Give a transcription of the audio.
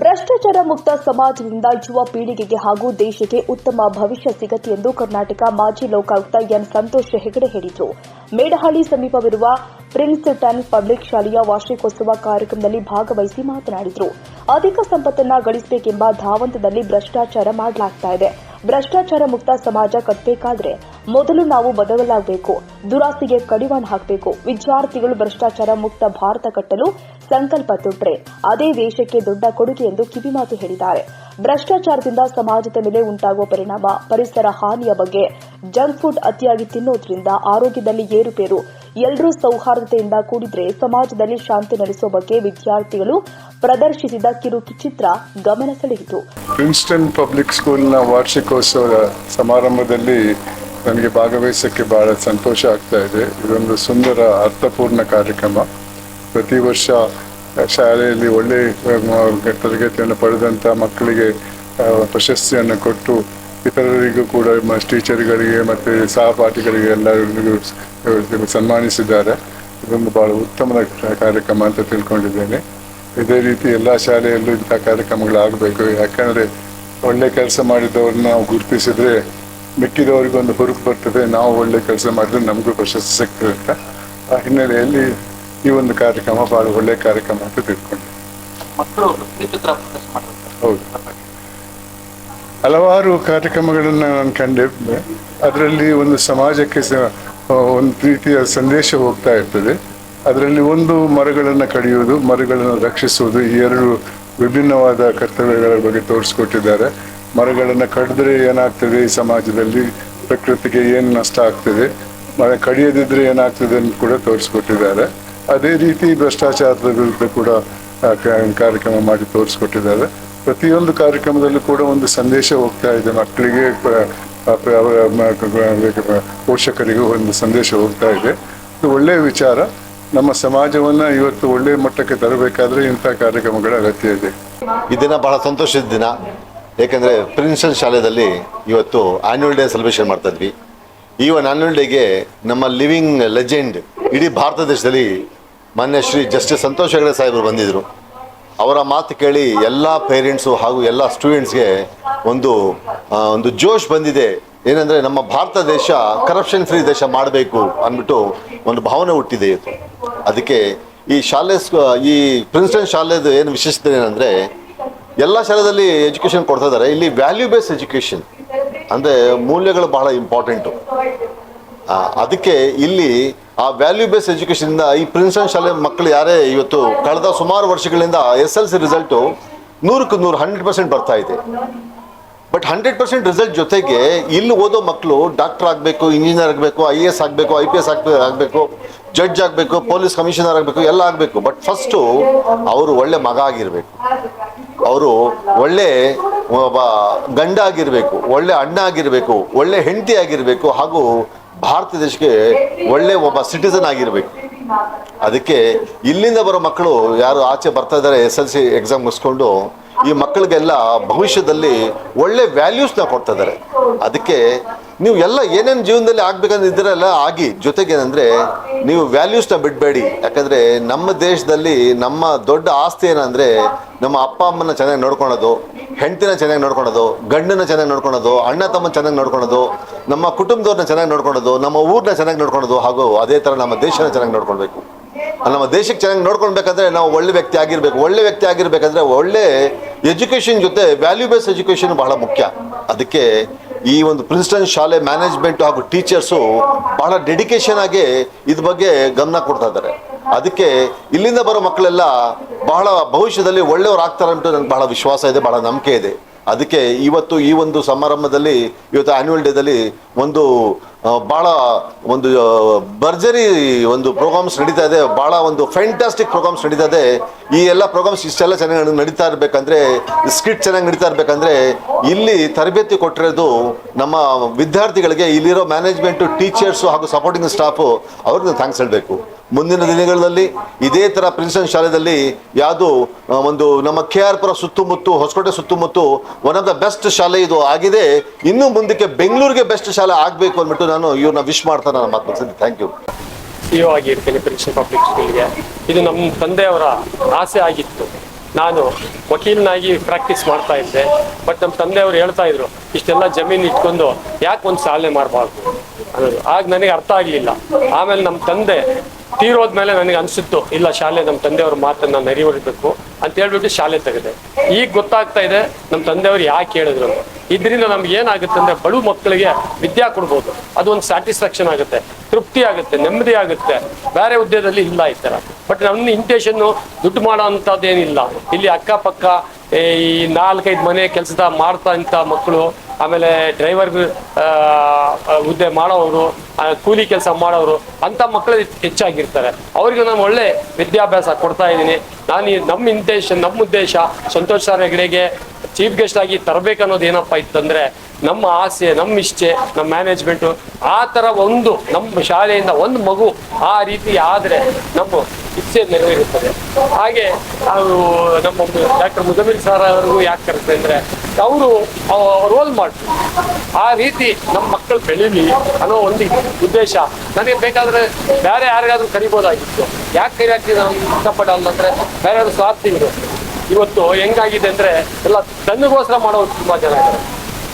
ಭ್ರಷ್ಟಾಚಾರ ಮುಕ್ತ ಸಮಾಜದಿಂದ ಯುವ ಪೀಳಿಗೆಗೆ ಹಾಗೂ ದೇಶಕ್ಕೆ ಉತ್ತಮ ಭವಿಷ್ಯ ಸಿಗತ್ತೆ ಎಂದು ಕರ್ನಾಟಕ ಮಾಜಿ ಲೋಕಾಯುಕ್ತ ಎನ್ ಸಂತೋಷ್ ಹೆಗಡೆ ಹೇಳಿದರು. ಮೇಡಹಳ್ಳಿ ಸಮೀಪವಿರುವ ಪ್ರಿನ್ಸ್ಟನ್ ಪಬ್ಲಿಕ್ ಶಾಲೆಯ ವಾರ್ಷಿಕೋತ್ಸವ ಕಾರ್ಯಕ್ರಮದಲ್ಲಿ ಭಾಗವಹಿಸಿ ಮಾತನಾಡಿದರು. ಅಧಿಕ ಸಂಪತ್ತನ್ನು ಗಳಿಸಬೇಕೆಂಬ ಧಾವಂತದಲ್ಲಿ ಭ್ರಷ್ಟಾಚಾರ ಮಾಡಲಾಗ್ತಾ ಇದೆ. ಭ್ರಷ್ಟಾಚಾರ ಮುಕ್ತ ಸಮಾಜ ಕಟ್ಟಬೇಕಾದ್ರೆ ಮೊದಲು ನಾವು ಬದಲಾಗಬೇಕು. ದುರಾಸೆಗೆ ಕಡಿವಾಣ ಹಾಕಬೇಕು. ವಿದ್ಯಾರ್ಥಿಗಳು ಭ್ರಷ್ಟಾಚಾರ ಮುಕ್ತ ಭಾರತ ಕಟ್ಟಲು ಸಂಕಲ್ಪ ತೊಟ್ಟರೆ ಅದೇ ದೇಶಕ್ಕೆ ದೊಡ್ಡ ಕೊಡುಗೆ ಎಂದು ಕಿವಿಮಾತು ಹೇಳಿದ್ದಾರೆ. ಭ್ರಷ್ಟಾಚಾರದಿಂದ ಸಮಾಜದ ಮೇಲೆ ಉಂಟಾಗುವ ಪರಿಣಾಮ, ಪರಿಸರ ಹಾನಿಯ ಬಗ್ಗೆ, ಜಂಕ್ ಫುಡ್ ಅತಿಯಾಗಿ ತಿನ್ನೋದ್ರಿಂದ ಆರೋಗ್ಯದಲ್ಲಿ ಏರುಪೇರು, ಎಲ್ಲರೂ ಸೌಹಾರ್ದತೆಯಿಂದ ಕೂಡಿದ್ರೆ ಸಮಾಜದಲ್ಲಿ ಶಾಂತಿ ನೆಲೆಸುವ ಬಗ್ಗೆ ವಿದ್ಯಾರ್ಥಿಗಳು ಪ್ರದರ್ಶಿಸಿದ ಕಿರುಚಿತ್ರ ಗಮನ ಸೆಳೆಯಿತು. ಪ್ರಿನ್ಸ್ಟನ್ ಪಬ್ಲಿಕ್ ಸ್ಕೂಲ್ನ ವಾರ್ಷಿಕೋತ್ಸವದ ಸಮಾರಂಭದಲ್ಲಿ ನನಗೆ ಭಾಗವಹಿಸಕ್ಕೆ ಬಹಳ ಸಂತೋಷ ಆಗ್ತಾ ಇದೆ. ಇದೊಂದು ಸುಂದರ ಅರ್ಥಪೂರ್ಣ ಕಾರ್ಯಕ್ರಮ. ಪ್ರತಿ ವರ್ಷ ಶಾಲೆಯಲ್ಲಿ ಒಳ್ಳೆ ತರಗತಿಯನ್ನು ಪಡೆದಂಥ ಮಕ್ಕಳಿಗೆ ಪ್ರಶಸ್ತಿಯನ್ನು ಕೊಟ್ಟು ಇತರರಿಗೂ ಕೂಡ ಟೀಚರ್ಗಳಿಗೆ ಮತ್ತು ಸಹಪಾಠಿಗಳಿಗೆ ಎಲ್ಲರಿಗೂ ಸನ್ಮಾನಿಸಿದ್ದಾರೆ. ಇದೊಂದು ಬಹಳ ಉತ್ತಮ ಕಾರ್ಯಕ್ರಮ ಅಂತ ತಿಳ್ಕೊಂಡಿದ್ದೇನೆ. ಇದೇ ರೀತಿ ಎಲ್ಲ ಶಾಲೆಯಲ್ಲೂ ಇಂಥ ಕಾರ್ಯಕ್ರಮಗಳಾಗಬೇಕು. ಯಾಕಂದರೆ ಒಳ್ಳೆ ಕೆಲಸ ಮಾಡಿದವ್ರನ್ನ ನಾವು ಗುರುತಿಸಿದ್ರೆ ಮಿಕ್ಕಿದವರಿಗೊಂದು ಹುರುಪು ಬರ್ತದೆ. ನಾವು ಒಳ್ಳೆ ಕೆಲಸ ಮಾಡಿದ್ರೆ ನಮಗೂ ಪ್ರಶಸ್ತಿ ಸಿಗ್ತದೆ ಅಂತ ಆ ಹಿನ್ನೆಲೆಯಲ್ಲಿ ಈ ಒಂದು ಕಾರ್ಯಕ್ರಮ ಬಹಳ ಒಳ್ಳೆ ಕಾರ್ಯಕ್ರಮ ಅಂತ ತಿಳ್ಕೊಂಡೆ. ಹೌದು, ಹಲವಾರು ಕಾರ್ಯಕ್ರಮಗಳನ್ನು ನಾನು ಕಂಡೆ. ಅದರಲ್ಲಿ ಒಂದು ಸಮಾಜಕ್ಕೆ ಒಂದು ರೀತಿಯ ಸಂದೇಶ ಹೋಗ್ತಾ ಇರ್ತದೆ. ಅದರಲ್ಲಿ ಒಂದು ಮರಗಳನ್ನು ಕಡಿಯುವುದು, ಮರಗಳನ್ನು ರಕ್ಷಿಸುವುದು, ಈ ಎರಡು ವಿಭಿನ್ನವಾದ ಕರ್ತವ್ಯಗಳ ಬಗ್ಗೆ ತೋರಿಸ್ಕೊಟ್ಟಿದ್ದಾರೆ. ಮರಗಳನ್ನು ಕಡಿದ್ರೆ ಏನಾಗ್ತದೆ, ಈ ಸಮಾಜದಲ್ಲಿ ಪ್ರಕೃತಿಗೆ ಏನು ನಷ್ಟ ಆಗ್ತದೆ, ಮರ ಕಡಿಯದಿದ್ರೆ ಏನಾಗ್ತದೆ ಅಂತ ಕೂಡ ತೋರಿಸ್ಕೊಟ್ಟಿದ್ದಾರೆ. ಅದೇ ರೀತಿ ಭ್ರಷ್ಟಾಚಾರದ ವಿರುದ್ಧ ಕೂಡ ಕಾರ್ಯಕ್ರಮ ಮಾಡಿ ತೋರಿಸ್ಕೊಟ್ಟಿದ್ದಾರೆ. ಪ್ರತಿಯೊಂದು ಕಾರ್ಯಕ್ರಮದಲ್ಲೂ ಕೂಡ ಒಂದು ಸಂದೇಶ ಹೋಗ್ತಾ ಇದೆ. ಮಕ್ಕಳಿಗೆ, ಪೋಷಕರಿಗೂ ಒಂದು ಸಂದೇಶ ಹೋಗ್ತಾ ಇದೆ. ಇದು ಒಳ್ಳೆಯ ವಿಚಾರ. ನಮ್ಮ ಸಮಾಜವನ್ನು ಇವತ್ತು ಒಳ್ಳೆಯ ಮಟ್ಟಕ್ಕೆ ತರಬೇಕಾದ್ರೆ ಇಂಥ ಕಾರ್ಯಕ್ರಮಗಳ ಅಗತ್ಯ ಇದೆ. ಈ ದಿನ ಬಹಳ ಸಂತೋಷದ ದಿನ. ಏಕೆಂದರೆ ಪ್ರಿನ್ಸ್ಟನ್ ಶಾಲೆಯಲ್ಲಿ ಇವತ್ತು ಆ್ಯನ್ಯುವಲ್ ಡೇ ಸೆಲೆಬ್ರೇಷನ್ ಮಾಡ್ತಾ ಇದ್ವಿ. ಈ ಒಂದು ಆ್ಯನ್ಯುವಲ್ ಡೇಗೆ ನಮ್ಮ ಲಿವಿಂಗ್ ಲೆಜೆಂಡ್ ಇಡೀ ಭಾರತ ದೇಶದಲ್ಲಿ ಮಾನ್ಯ ಶ್ರೀ ಜಸ್ಟಿಸ್ ಸಂತೋಷ್ ಹೆಗಡೆ ಸಾಹೇಬರು ಬಂದಿದ್ದರು. ಅವರ ಮಾತು ಕೇಳಿ ಎಲ್ಲ ಪೇರೆಂಟ್ಸು ಹಾಗೂ ಎಲ್ಲ ಸ್ಟೂಡೆಂಟ್ಸ್ಗೆ ಒಂದು ಜೋಶ್ ಬಂದಿದೆ. ಏನಂದರೆ ನಮ್ಮ ಭಾರತ ದೇಶ ಕರಪ್ಷನ್ ಫ್ರೀ ದೇಶ ಮಾಡಬೇಕು ಅಂದ್ಬಿಟ್ಟು ಒಂದು ಭಾವನೆ ಹುಟ್ಟಿದೆ ಇವತ್ತು. ಅದಕ್ಕೆ ಈ ಪ್ರಿನ್ಸ್ಟನ್ ಶಾಲೆದು ಏನು ವಿಶೇಷತೆ ಏನಂದರೆ, ಎಲ್ಲ ಶಾಲೆಯಲ್ಲಿ ಎಜುಕೇಷನ್ ಕೊಡ್ತಾ ಇದ್ದಾರೆ. ಇಲ್ಲಿ ವ್ಯಾಲ್ಯೂ ಬೇಸ್ಡ್ ಎಜುಕೇಷನ್ ಅಂದರೆ ಮೂಲ್ಯಗಳು ಬಹಳ ಇಂಪಾರ್ಟೆಂಟು. ಅದಕ್ಕೆ ಇಲ್ಲಿ ಆ ವ್ಯಾಲ್ಯೂ ಬೇಸ್ಡ್ ಎಜುಕೇಷನಿಂದ ಈ ಪ್ರಿನ್ಸ್ಟನ್ ಶಾಲೆ ಮಕ್ಕಳು ಯಾರೇ ಇವತ್ತು ಕಳೆದ ಸುಮಾರು ವರ್ಷಗಳಿಂದ SLC ರಿಸಲ್ಟು 100ಕ್ಕೆ 100 100% ಬರ್ತಾ ಇದೆ. ಬಟ್ 100% ರಿಸಲ್ಟ್ ಜೊತೆಗೆ ಇಲ್ಲಿ ಓದೋ ಮಕ್ಕಳು ಡಾಕ್ಟರ್ ಆಗಬೇಕು, ಇಂಜಿನಿಯರ್ ಆಗಬೇಕು, IAS ಆಗಬೇಕು, IPS ಆಗಬೇಕು, ಜಡ್ಜ್ ಆಗಬೇಕು, ಪೊಲೀಸ್ ಕಮಿಷನರ್ ಆಗಬೇಕು, ಎಲ್ಲ ಆಗಬೇಕು. ಬಟ್ ಫಸ್ಟು ಅವರು ಒಳ್ಳೆ ಮಗ ಆಗಿರಬೇಕು, ಅವರು ಒಳ್ಳೆ ಒಬ್ಬ ಗಂಡ ಆಗಿರಬೇಕು, ಒಳ್ಳೆ ಅಣ್ಣ ಆಗಿರಬೇಕು, ಒಳ್ಳೆ ಹೆಂಡತಿ ಆಗಿರಬೇಕು, ಹಾಗೂ ಭಾರತ ದೇಶಕ್ಕೆ ಒಳ್ಳೆ ಒಬ್ಬ ಸಿಟಿಸನ್ ಆಗಿರಬೇಕು. ಅದಕ್ಕೆ ಇಲ್ಲಿಂದ ಬರೋ ಮಕ್ಕಳು ಯಾರು ಆಚೆ ಬರ್ತಾ ಇದ್ದಾರೆ SLC ಎಕ್ಸಾಮ್ ಮುಗಿಸ್ಕೊಂಡು, ಈ ಮಕ್ಕಳಿಗೆಲ್ಲ ಭವಿಷ್ಯದಲ್ಲಿ ಒಳ್ಳೆ ವ್ಯಾಲ್ಯೂಸ್ನ ಕೊಡ್ತಾ ಇದ್ದಾರೆ. ಅದಕ್ಕೆ ನೀವು ಎಲ್ಲ ಏನೇನು ಜೀವನದಲ್ಲಿ ಆಗ್ಬೇಕಂದ್ರೆ ಇದರೆಲ್ಲ ಆಗಿ, ಜೊತೆಗೇನೆಂದರೆ ನೀವು ವ್ಯಾಲ್ಯೂಸ್ನ ಬಿಡಬೇಡಿ. ಯಾಕಂದರೆ ನಮ್ಮ ದೇಶದಲ್ಲಿ ನಮ್ಮ ದೊಡ್ಡ ಆಸ್ತಿ ಏನಂದರೆ ನಮ್ಮ ಅಪ್ಪ ಅಮ್ಮನ ಚೆನ್ನಾಗಿ ನೋಡ್ಕೊಳೋದು, ಹೆಂಡತಿನ ಚೆನ್ನಾಗಿ ನೋಡ್ಕೊಳೋದು, ಗಂಡನ ಚೆನ್ನಾಗಿ ನೋಡ್ಕೊಳೋದು, ಅಣ್ಣ ತಮ್ಮನ ಚೆನ್ನಾಗಿ ನೋಡ್ಕೊಳೋದು, ನಮ್ಮ ಕುಟುಂಬದವ್ರನ್ನ ಚೆನ್ನಾಗಿ ನೋಡ್ಕೊಳೋದು, ನಮ್ಮ ಊರನ್ನ ಚೆನ್ನಾಗಿ ನೋಡ್ಕೊಳೋದು, ಹಾಗೂ ಅದೇ ಥರ ನಮ್ಮ ದೇಶನ ಚೆನ್ನಾಗಿ ನೋಡ್ಕೊಳ್ಬೇಕು. ನಮ್ಮ ದೇಶಕ್ಕೆ ಚೆನ್ನಾಗಿ ನೋಡ್ಕೊಳ್ಬೇಕಂದ್ರೆ ನಾವು ಒಳ್ಳೆ ವ್ಯಕ್ತಿ ಆಗಿರಬೇಕು. ಒಳ್ಳೆ ವ್ಯಕ್ತಿ ಆಗಿರ್ಬೇಕಂದ್ರೆ ಒಳ್ಳೆ ಎಜುಕೇಷನ್ ಜೊತೆ ವ್ಯಾಲ್ಯೂ ಬೇಸ್ಡ್ ಎಜುಕೇಷನ್ ಬಹಳ ಮುಖ್ಯ. ಅದಕ್ಕೆ ಈ ಒಂದು ಪ್ರಿನ್ಸ್ಟನ್ ಶಾಲೆ ಮ್ಯಾನೇಜ್ಮೆಂಟ್ ಹಾಗೂ ಟೀಚರ್ಸು ಬಹಳ ಡೆಡಿಕೇಶನ್ ಆಗಿ ಇದ್ರ ಬಗ್ಗೆ ಗಮನ ಕೊಡ್ತಾ ಇದ್ದಾರೆ. ಅದಕ್ಕೆ ಇಲ್ಲಿಂದ ಬರೋ ಮಕ್ಕಳೆಲ್ಲ ಬಹಳ ಭವಿಷ್ಯದಲ್ಲಿ ಒಳ್ಳೆಯವ್ರು ಆಗ್ತಾರೆ ಅಂತ ನನಗೆ ಬಹಳ ವಿಶ್ವಾಸ ಇದೆ, ಬಹಳ ನಂಬಿಕೆ ಇದೆ. ಅದಕ್ಕೆ ಇವತ್ತು ಈ ಒಂದು ಸಮಾರಂಭದಲ್ಲಿ, ಇವತ್ತು ಆ್ಯನ್ಯುವಲ್ ಡೇದಲ್ಲಿ ಭಾಳ ಒಂದು ಭರ್ಜರಿ ಒಂದು ಪ್ರೋಗ್ರಾಮ್ಸ್ ನಡೀತಾ ಇದೆ. ಭಾಳ ಒಂದು ಫ್ಯಾಂಟಾಸ್ಟಿಕ್ ಪ್ರೋಗ್ರಾಮ್ಸ್ ನಡೀತಾ ಇದೆ. ಈ ಎಲ್ಲ ಪ್ರೋಗ್ರಾಮ್ಸ್ ಇಷ್ಟೆಲ್ಲ ಚೆನ್ನಾಗಿ ನಡೀತಾ ಇರಬೇಕಂದ್ರೆ, ಸ್ಕಿಟ್ ಚೆನ್ನಾಗಿ ನಡೀತಾ ಇರಬೇಕಂದ್ರೆ ಇಲ್ಲಿ ತರಬೇತಿ ಕೊಟ್ಟಿರೋದು ನಮ್ಮ ವಿದ್ಯಾರ್ಥಿಗಳಿಗೆ, ಇಲ್ಲಿರೋ ಮ್ಯಾನೇಜ್ಮೆಂಟು, ಟೀಚರ್ಸು ಹಾಗೂ ಸಪೋರ್ಟಿಂಗ್ ಸ್ಟಾಫು, ಅವ್ರಿಗೆ ಥ್ಯಾಂಕ್ಸ್ ಹೇಳಬೇಕು. ಮುಂದಿನ ದಿನಗಳಲ್ಲಿ ಇದೇ ಥರ ಪ್ರಿನ್ಸ್ಟನ್ ಶಾಲೆಯಲ್ಲಿ ಯಾವುದು ಒಂದು ನಮ್ಮ KR ಪುರ ಸುತ್ತಮುತ್ತ, ಹೊಸಕೋಟೆ ಸುತ್ತಮುತ್ತ ಒನ್ ಆಫ್ ದ ಬೆಸ್ಟ್ ಶಾಲೆ ಇದು ಆಗಿದೆ. ಇನ್ನು ಮುಂದಕ್ಕೆ ಬೆಂಗಳೂರಿಗೆ ಬೆಸ್ಟ್ ಶಾಲೆ ಆಗಬೇಕು ಅಂದ್ಬಿಟ್ಟು ನಾನು ಇವ್ರನ್ನ ವಿಶ್ ಮಾಡ್ತಾ ನಾನು ಮಾತು ಮುಗಿಸ್ತೀನಿ. Thank you. CEO ಆಗಿರ್ತೀನಿ ಪ್ರಿನ್ಸ್ಟನ್ ಪಬ್ಲಿಕ್ ಸ್ಕೂಲ್ಗೆ. ಇದು ನಮ್ಮ ತಂದೆಯವರ ಆಸೆ ಆಗಿತ್ತು. ನಾನು ವಕೀಲನಾಗಿ ಪ್ರಾಕ್ಟೀಸ್ ಮಾಡ್ತಾ ಇದ್ದೆ. ಬಟ್ ನಮ್ಮ ತಂದೆಯವರು ಹೇಳ್ತಾ ಇದ್ರು, ಇಷ್ಟೆಲ್ಲ ಜಮೀನು ಇಟ್ಕೊಂಡು ಯಾಕೆ ಒಂದು ಶಾಲೆ ಮಾಡಬಾರ್ದು ಅನ್ನೋದು. ಆಗ ನನಗೆ ಅರ್ಥ ಆಗಲಿಲ್ಲ. ಆಮೇಲೆ ನಮ್ಮ ತಂದೆ ತೀರೋದ್ಮೇಲೆ ನನಗೆ ಅನಿಸುತ್ತು, ಇಲ್ಲ ಶಾಲೆ ನಮ್ಮ ತಂದೆಯವ್ರ ಮಾತನ್ನು ನೆರವೇರಬೇಕು ಅಂತ ಹೇಳ್ಬಿಟ್ಟು ಶಾಲೆ ತೆಗೆದೆ. ಈಗ ಗೊತ್ತಾಗ್ತಾ ಇದೆ ನಮ್ಮ ತಂದೆಯವರು ಯಾಕೆ ಹೇಳಿದ್ರು. ಇದರಿಂದ ನಮ್ಗೆ ಏನಾಗುತ್ತೆ ಅಂದರೆ, ಬಡ ಮಕ್ಕಳಿಗೆ ವಿದ್ಯಾ ಕೊಡ್ಬೋದು, ಅದೊಂದು ಸ್ಯಾಟಿಸ್ಫ್ಯಾಕ್ಷನ್ ಆಗುತ್ತೆ, ತೃಪ್ತಿ ಆಗುತ್ತೆ, ನೆಮ್ಮದಿ ಆಗುತ್ತೆ. ಬೇರೆ ಹುದ್ದೆದಲ್ಲಿ ಇಲ್ಲ ಈ ಥರ. ಬಟ್ ನನ್ನ ಇಂಟೆನ್ಷನ್ನು ದುಡ್ಡು ಮಾಡೋ ಅಂಥದ್ದೇನಿಲ್ಲ. ಇಲ್ಲಿ ಅಕ್ಕಪಕ್ಕ ಈ 4-5 ಮನೆ ಕೆಲಸದ ಮಾಡ್ತಾ ಇಂಥ ಮಕ್ಕಳು, ಆಮೇಲೆ ಡ್ರೈವರ್ ಹುದ್ದೆ ಮಾಡೋರು, ಕೂಲಿ ಕೆಲಸ ಮಾಡೋರು, ಅಂಥ ಮಕ್ಕಳು ಹೆಚ್ಚಾಗಿರ್ತಾರೆ. ಅವ್ರಿಗೆ ನಾನು ಒಳ್ಳೆ ವಿದ್ಯಾಭ್ಯಾಸ ಕೊಡ್ತಾ ಇದ್ದೀನಿ. ನಮ್ಮ ಇಂಟೆನ್ಷನ್, ನಮ್ಮ ಉದ್ದೇಶ ಸಂತೋಷ್ ಸರ್ ಹೆಗಡೆಗೆ ಚೀಫ್ ಗೆಸ್ಟ್ ಆಗಿ ತರಬೇಕನ್ನೋದು ಏನಪ್ಪ ಇತ್ತಂದರೆ, ನಮ್ಮ ಆಸೆ, ನಮ್ಮ ಇಚ್ಛೆ, ನಮ್ಮ ಮ್ಯಾನೇಜ್ಮೆಂಟು ಆ ಥರ ಒಂದು ನಮ್ಮ ಶಾಲೆಯಿಂದ ಒಂದು ಮಗು ಆ ರೀತಿ ಆದರೆ ನಮ್ಮ ಇಚ್ಛೆ ನೆರವೇರುತ್ತದೆ. ಹಾಗೆ ನಾವು ನಮ್ಮ ಡಾಕ್ಟರ್ ಮುಜಮಿಲ್ ಸರ್ ಅವ್ರಿಗೂ ಯಾಕೆ ಕರೆಸ್ತೆ ಅಂದರೆ, ಅವರು ರೋಲ್ ಮಾಡ್ತಾರೆ. ಆ ರೀತಿ ನಮ್ಮ ಮಕ್ಕಳು ಬೆಳೀಲಿ ಅನ್ನೋ ಒಂದು ಉದ್ದೇಶ. ನನಗೆ ಬೇಕಾದರೆ ಬೇರೆ ಯಾರಿಗಾದ್ರೂ ಕರಿಬೋದಾಗಿತ್ತು, ಯಾಕೆ ಕರಿಯಾಗ್ತಿದೆ ನಾನು ಇಷ್ಟಪಡಲ್ಲ ಅಂದರೆ, ಬೇರೆ ಸ್ವಾರ್ಥಿಗಳು ಇವತ್ತು ಹೆಂಗಾಗಿದೆ ಅಂದರೆ ಎಲ್ಲ ತನ್ನಗೋಸ್ಕರ ಮಾಡೋರು ತುಂಬ ಜನ ಇದ್ದಾರೆ.